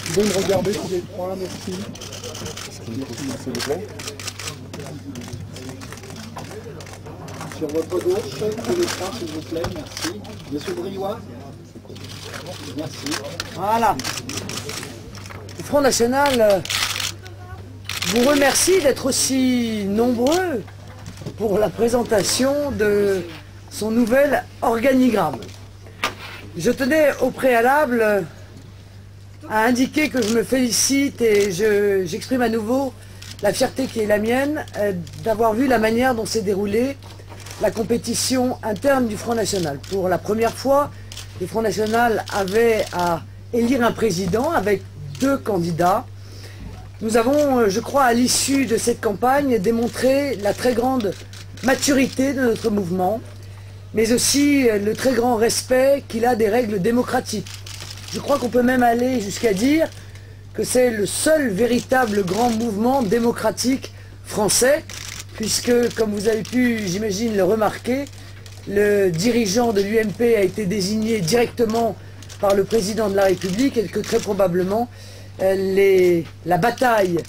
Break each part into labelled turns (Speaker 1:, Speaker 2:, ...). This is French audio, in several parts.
Speaker 1: Vous pouvez me regarder tous les trois, merci. S'il vous plaît. Sur votre gauche, tous les trois, s'il vous plaît, merci. Monsieur Briouat. Merci.
Speaker 2: Voilà. Le Front National vous remercie d'être aussi nombreux pour la présentation de son nouvel organigramme. Je tenais au préalable à indiquer que je me félicite et j'exprime à nouveau la fierté qui est la mienne d'avoir vu la manière dont s'est déroulée la compétition interne du Front National. Pour la première fois, le Front National avait à élire un président avec 2 candidats. Nous avons, je crois, à l'issue de cette campagne, démontré la très grande maturité de notre mouvement, mais aussi le très grand respect qu'il a des règles démocratiques. Je crois qu'on peut même aller jusqu'à dire que c'est le seul véritable grand mouvement démocratique français, puisque, comme vous avez pu, j'imagine, le remarquer, le dirigeant de l'UMP a été désigné directement par le président de la République et que très probablement la bataille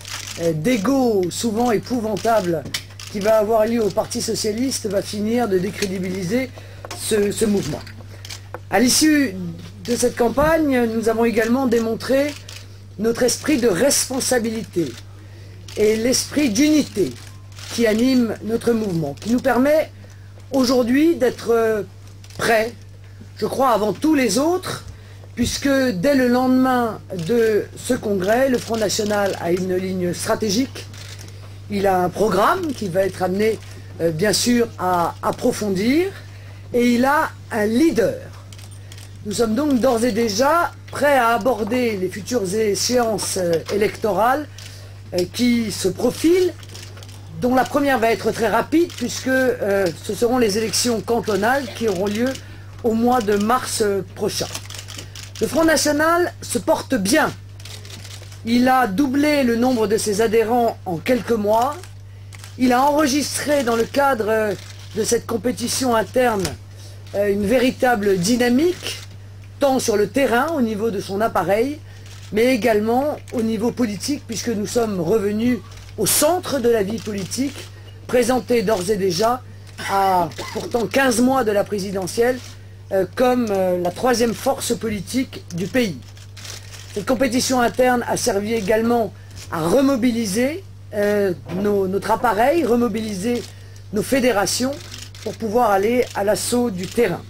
Speaker 2: d'ego souvent épouvantable qui va avoir lieu au Parti Socialiste va finir de décrédibiliser ce mouvement. À l'issue de cette campagne, nous avons également démontré notre esprit de responsabilité et l'esprit d'unité qui anime notre mouvement, qui nous permet aujourd'hui d'être prêts, je crois, avant tous les autres, puisque dès le lendemain de ce congrès, le Front National a une ligne stratégique. Il a un programme qui va être amené, bien sûr, à approfondir, et il a un leader. Nous sommes donc d'ores et déjà prêts à aborder les futures échéances électorales qui se profilent, dont la première va être très rapide, puisque ce seront les élections cantonales qui auront lieu au mois de mars prochain. Le Front National se porte bien. Il a doublé le nombre de ses adhérents en quelques mois. Il a enregistré dans le cadre de cette compétition interne une véritable dynamique, tant sur le terrain, au niveau de son appareil, mais également au niveau politique, puisque nous sommes revenus au centre de la vie politique, présenté d'ores et déjà, à pourtant 15 mois de la présidentielle, comme la 3e force politique du pays. Cette compétition interne a servi également à remobiliser notre appareil, remobiliser nos fédérations pour pouvoir aller à l'assaut du terrain.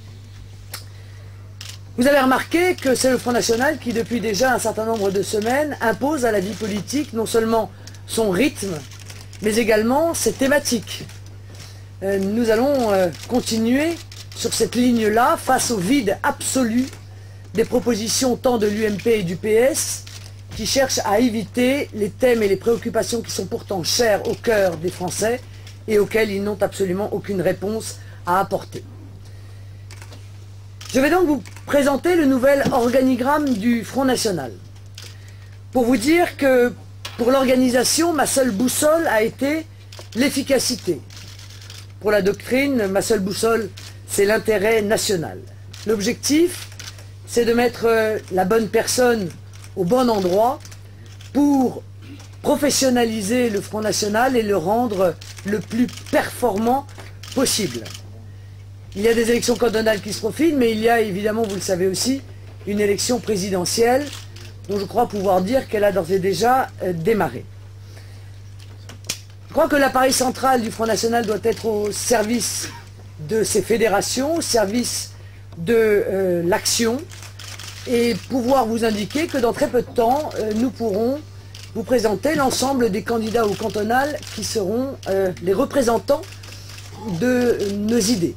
Speaker 2: Vous avez remarqué que c'est le Front National qui, depuis déjà un certain nombre de semaines, impose à la vie politique non seulement son rythme, mais également ses thématiques. Nous allons continuer sur cette ligne-là, face au vide absolu des propositions tant de l'UMP et du PS, qui cherchent à éviter les thèmes et les préoccupations qui sont pourtant chers au cœur des Français et auxquels ils n'ont absolument aucune réponse à apporter. Je vais donc vous présenter le nouvel organigramme du Front National. Pour vous dire que, pour l'organisation, ma seule boussole a été l'efficacité. Pour la doctrine, ma seule boussole, c'est l'intérêt national. L'objectif, c'est de mettre la bonne personne au bon endroit pour professionnaliser le Front National et le rendre le plus performant possible. Il y a des élections cantonales qui se profilent, mais il y a évidemment, vous le savez aussi, une élection présidentielle dont je crois pouvoir dire qu'elle a d'ores et déjà démarré. Je crois que l'appareil central du Front National doit être au service de ses fédérations, au service de l'action, et pouvoir vous indiquer que dans très peu de temps, nous pourrons vous présenter l'ensemble des candidats au cantonal qui seront les représentants de nos idées.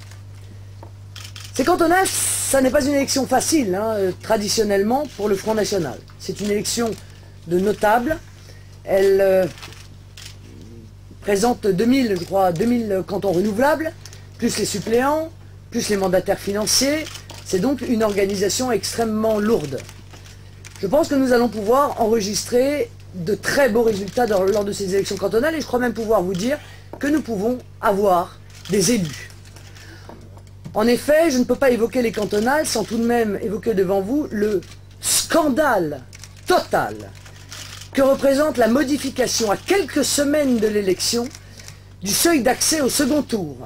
Speaker 2: Ces cantonales, ça n'est pas une élection facile, traditionnellement, pour le Front National. C'est une élection de notables. Elle présente 2000 cantons renouvelables, plus les suppléants, plus les mandataires financiers. C'est donc une organisation extrêmement lourde. Je pense que nous allons pouvoir enregistrer de très beaux résultats lors de ces élections cantonales, et je crois même pouvoir vous dire que nous pouvons avoir des élus. En effet, je ne peux pas évoquer les cantonales sans tout de même évoquer devant vous le scandale totale que représente la modification à quelques semaines de l'élection du seuil d'accès au second tour.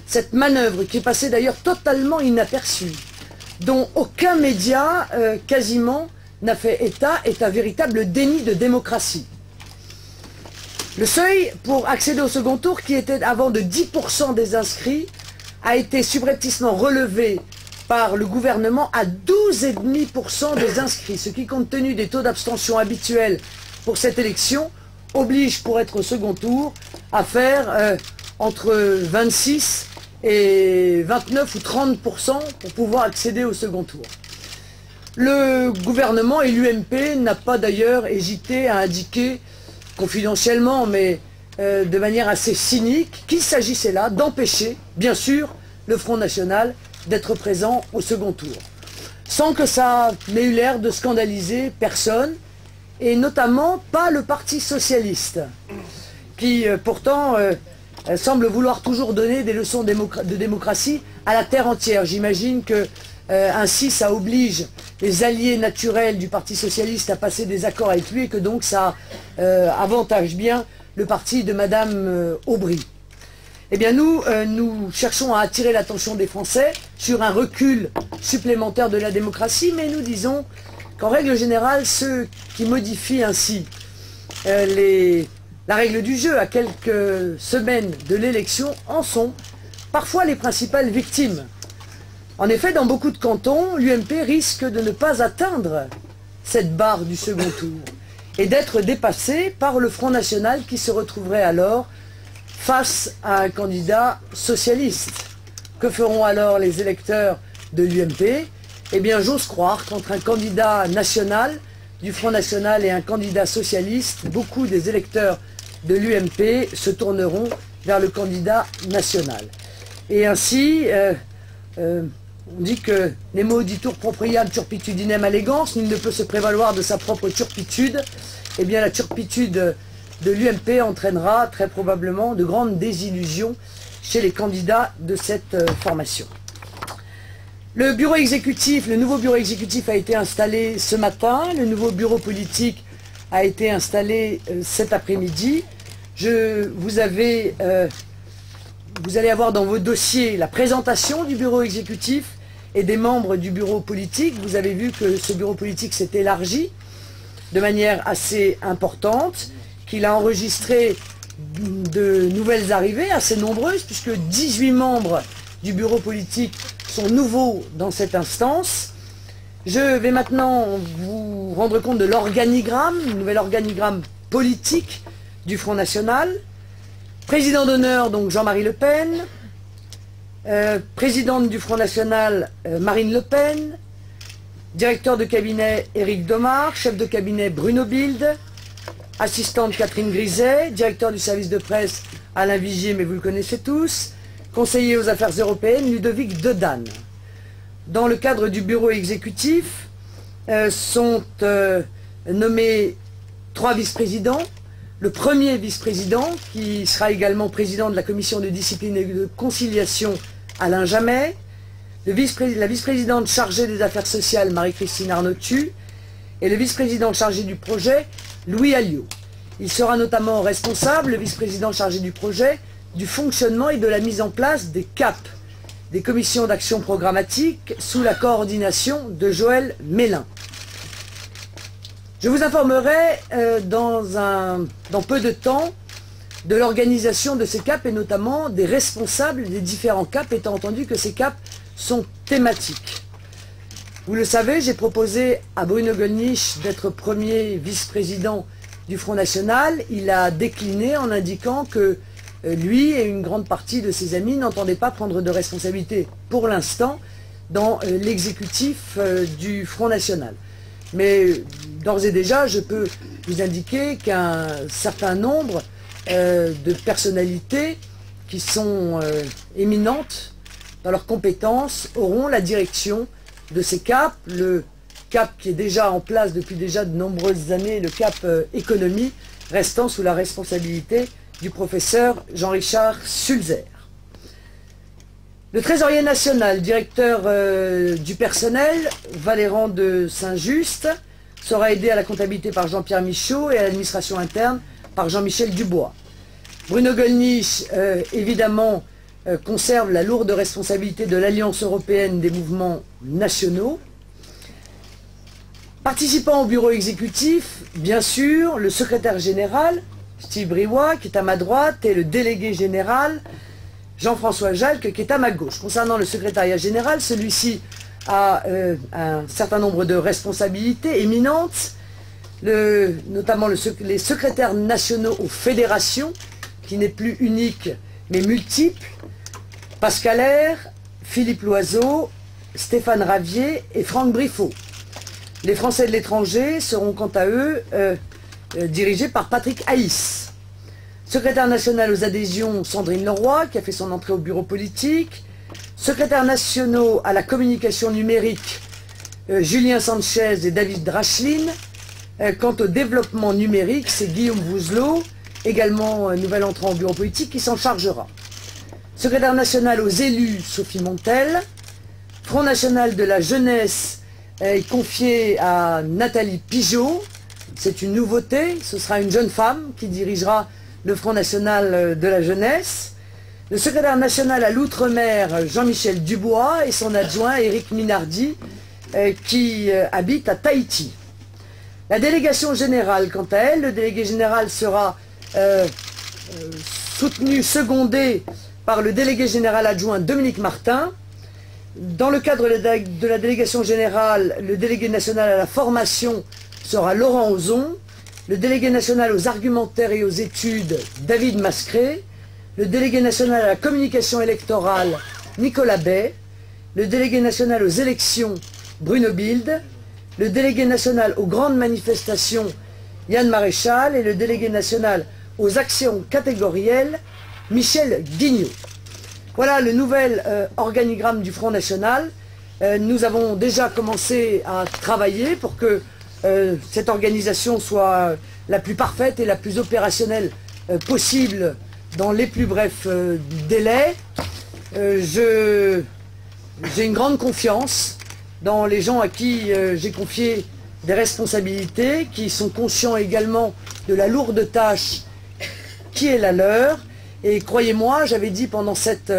Speaker 2: Cette manœuvre qui est passée d'ailleurs totalement inaperçue, dont aucun média quasiment n'a fait état, est un véritable déni de démocratie. Le seuil pour accéder au second tour, qui était avant de 10% des inscrits, a été subrepticement relevé par le gouvernement à 12,5% des inscrits, ce qui, compte tenu des taux d'abstention habituels pour cette élection, oblige pour être au second tour à faire entre 26 et 29 ou 30% pour pouvoir accéder au second tour. Le gouvernement et l'UMP n'a pas d'ailleurs hésité à indiquer confidentiellement, mais de manière assez cynique, qu'il s'agissait là d'empêcher, bien sûr, le Front National d'être présent au second tour. Sans que ça n'ait eu l'air de scandaliser personne, et notamment pas le Parti Socialiste, qui pourtant semble vouloir toujours donner des leçons de démocratie à la terre entière. J'imagine que ainsi ça oblige les alliés naturels du Parti Socialiste à passer des accords avec lui, et que donc ça avantage bien le parti de Madame Aubry. Eh bien nous cherchons à attirer l'attention des Français sur un recul supplémentaire de la démocratie, mais nous disons qu'en règle générale, ceux qui modifient ainsi la règle du jeu à quelques semaines de l'élection en sont parfois les principales victimes. En effet, dans beaucoup de cantons, l'UMP risque de ne pas atteindre cette barre du second tour et d'être dépassé par le Front National, qui se retrouverait alors face à un candidat socialiste. Que feront alors les électeurs de l'UMP? Eh bien, j'ose croire qu'entre un candidat national du Front National et un candidat socialiste, beaucoup des électeurs de l'UMP se tourneront vers le candidat national. Et ainsi, on dit que nemo auditur propriam turpitudinem allegans, nul ne peut se prévaloir de sa propre turpitude. Eh bien, la turpitude de l'UMP entraînera très probablement de grandes désillusions chez les candidats de cette formation. Le bureau exécutif, le nouveau bureau exécutif a été installé ce matin, le nouveau bureau politique a été installé cet après-midi. Vous allez avoir dans vos dossiers la présentation du bureau exécutif et des membres du bureau politique. Vous avez vu que ce bureau politique s'est élargi de manière assez importante, qu'il a enregistré de nouvelles arrivées assez nombreuses, puisque 18 membres du bureau politique sont nouveaux dans cette instance. Je vais maintenant vous rendre compte de l'organigramme, le nouvel organigramme politique du Front National. Président d'honneur, donc Jean-Marie Le Pen. Présidente du Front National, Marine Le Pen. Directeur de cabinet, Éric Domard. Chef de cabinet, Bruno Bilde. Assistante, Catherine Griset. Directeur du service de presse, Alain Vigier, mais vous le connaissez tous. Conseiller aux affaires européennes, Ludovic Dedanne. Dans le cadre du bureau exécutif, sont nommés 3 vice-présidents. Le premier vice-président, qui sera également président de la commission de discipline et de conciliation, Alain Jamet. La vice-présidente chargée des affaires sociales, Marie-Christine Arnautu. Et le vice-président chargé du projet, Louis Alliot. Il sera notamment responsable, le vice-président chargé du projet, du fonctionnement et de la mise en place des CAP, des commissions d'action programmatique, sous la coordination de Joël Mélin. Je vous informerai dans peu de temps de l'organisation de ces CAP et notamment des responsables des différents CAP, étant entendu que ces CAP sont thématiques. Vous le savez, j'ai proposé à Bruno Gollnisch d'être premier vice-président du Front National. Il a décliné en indiquant que lui et une grande partie de ses amis n'entendaient pas prendre de responsabilité pour l'instant dans l'exécutif du Front National. Mais d'ores et déjà, je peux vous indiquer qu'un certain nombre de personnalités qui sont éminentes dans leurs compétences auront la direction de ces CAP. Le CAP qui est déjà en place depuis déjà de nombreuses années, le CAP économie, restant sous la responsabilité du professeur Jean-Richard Sulzer. Le trésorier national, directeur du personnel, Valéran de Saint-Just, sera aidé à la comptabilité par Jean-Pierre Michaud et à l'administration interne par Jean-Michel Dubois. Bruno Gollnisch, évidemment, conserve la lourde responsabilité de l'Alliance européenne des mouvements nationaux. Participant au bureau exécutif, bien sûr, le secrétaire général, Steve Briouat, qui est à ma droite, et le délégué général, Jean-François Jalc, qui est à ma gauche. Concernant le secrétariat général, celui-ci a un certain nombre de responsabilités éminentes, notamment les secrétaires nationaux aux fédérations, qui n'est plus unique mais multiple, Pascal Air, Philippe Loiseau, Stéphane Ravier et Franck Briffaut. Les Français de l'étranger seront quant à eux dirigés par Patrick Haïs. Secrétaire national aux adhésions, Sandrine Leroy, qui a fait son entrée au bureau politique. Secrétaires nationaux à la communication numérique, Julien Sanchez et David Dracheline. Quant au développement numérique, c'est Guillaume Vouzelot, également nouvel entrant au bureau politique, qui s'en chargera. Secrétaire national aux élus, Sophie Montel. Front national de la jeunesse est confié à Nathalie Pigeot. C'est une nouveauté, ce sera une jeune femme qui dirigera le Front national de la jeunesse. Le secrétaire national à l'outre-mer, Jean-Michel Dubois, et son adjoint, Éric Minardi, qui habite à Tahiti. La délégation générale, quant à elle, le délégué général sera soutenu, secondé par le délégué général adjoint Dominique Martin. Dans le cadre de la délégation générale, le délégué national à la formation sera Laurent Ozon, le délégué national aux argumentaires et aux études, David Mascret, le délégué national à la communication électorale, Nicolas Bay, le délégué national aux élections, Bruno Bild, le délégué national aux grandes manifestations, Yann Maréchal, et le délégué national aux actions catégorielles, Michel Guignot. Voilà le nouvel organigramme du Front National. Nous avons déjà commencé à travailler pour que cette organisation soit la plus parfaite et la plus opérationnelle possible dans les plus brefs délais. J'ai une grande confiance dans les gens à qui j'ai confié des responsabilités, qui sont conscients également de la lourde tâche qui est la leur. Et croyez-moi, j'avais dit pendant cette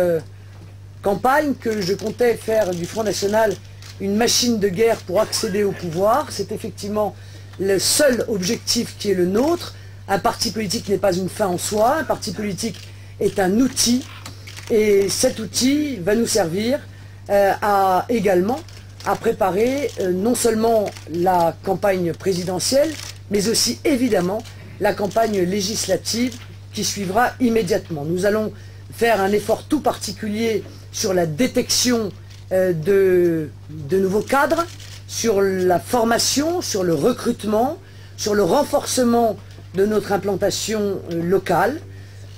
Speaker 2: campagne que je comptais faire du Front National une machine de guerre pour accéder au pouvoir. C'est effectivement le seul objectif qui est le nôtre. Un parti politique n'est pas une fin en soi, un parti politique est un outil, et cet outil va nous servir également à préparer non seulement la campagne présidentielle, mais aussi évidemment la campagne législative qui suivra immédiatement. Nous allons faire un effort tout particulier sur la détection de nouveaux cadres, sur la formation, sur le recrutement, sur le renforcement de notre implantation locale,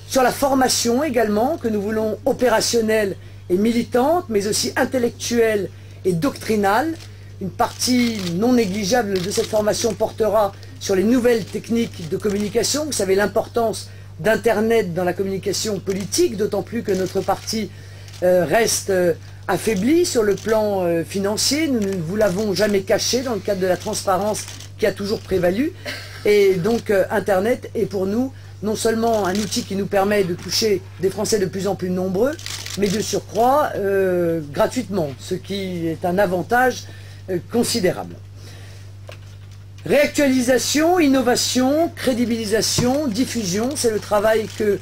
Speaker 2: sur la formation également, que nous voulons opérationnelle et militante, mais aussi intellectuelle et doctrinale. Une partie non négligeable de cette formation portera sur les nouvelles techniques de communication. Vous savez l'importance d'Internet dans la communication politique, d'autant plus que notre parti reste affaibli sur le plan financier. Nous ne vous l'avons jamais caché dans le cadre de la transparence qui a toujours prévalu. Et donc Internet est pour nous non seulement un outil qui nous permet de toucher des Français de plus en plus nombreux, mais de surcroît gratuitement, ce qui est un avantage considérable. Réactualisation, innovation, crédibilisation, diffusion, c'est le travail que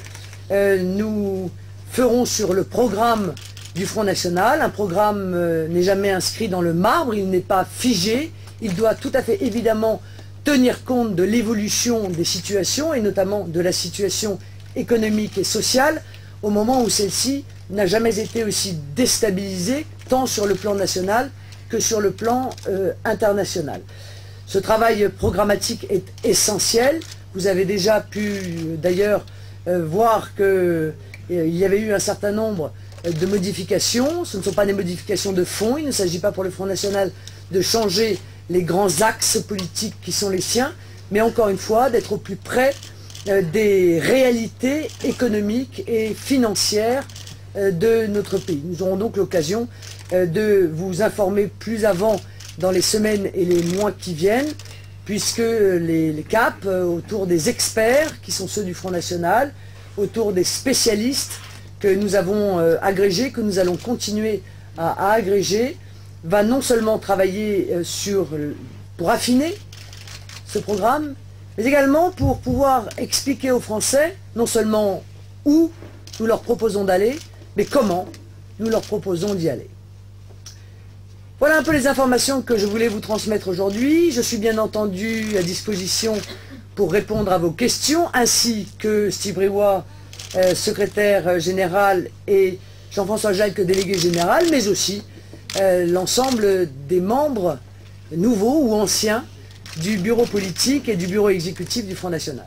Speaker 2: nous ferons sur le programme du Front National. Un programme n'est jamais inscrit dans le marbre, il n'est pas figé, il doit tout à fait évidemment tenir compte de l'évolution des situations, et notamment de la situation économique et sociale, au moment où celle-ci n'a jamais été aussi déstabilisée, tant sur le plan national que sur le plan international. Ce travail programmatique est essentiel. Vous avez déjà pu d'ailleurs voir qu'il y avait eu un certain nombre de modifications. Ce ne sont pas des modifications de fond. Il ne s'agit pas pour le Front National de changer les grands axes politiques qui sont les siens, mais encore une fois d'être au plus près des réalités économiques et financières de notre pays. Nous aurons donc l'occasion de vous informer plus avant dans les semaines et les mois qui viennent puisque les CAP, autour des experts qui sont ceux du Front National, autour des spécialistes que nous avons agrégés, que nous allons continuer à agréger, va non seulement travailler pour affiner ce programme, mais également pour pouvoir expliquer aux Français non seulement où nous leur proposons d'aller, mais comment nous leur proposons d'y aller. Voilà un peu les informations que je voulais vous transmettre aujourd'hui. Je suis bien entendu à disposition pour répondre à vos questions, ainsi que Steve Briouat, secrétaire général, et Jean-François Jalc, délégué général, mais aussi l'ensemble des membres nouveaux ou anciens du bureau politique et du bureau exécutif du Front National.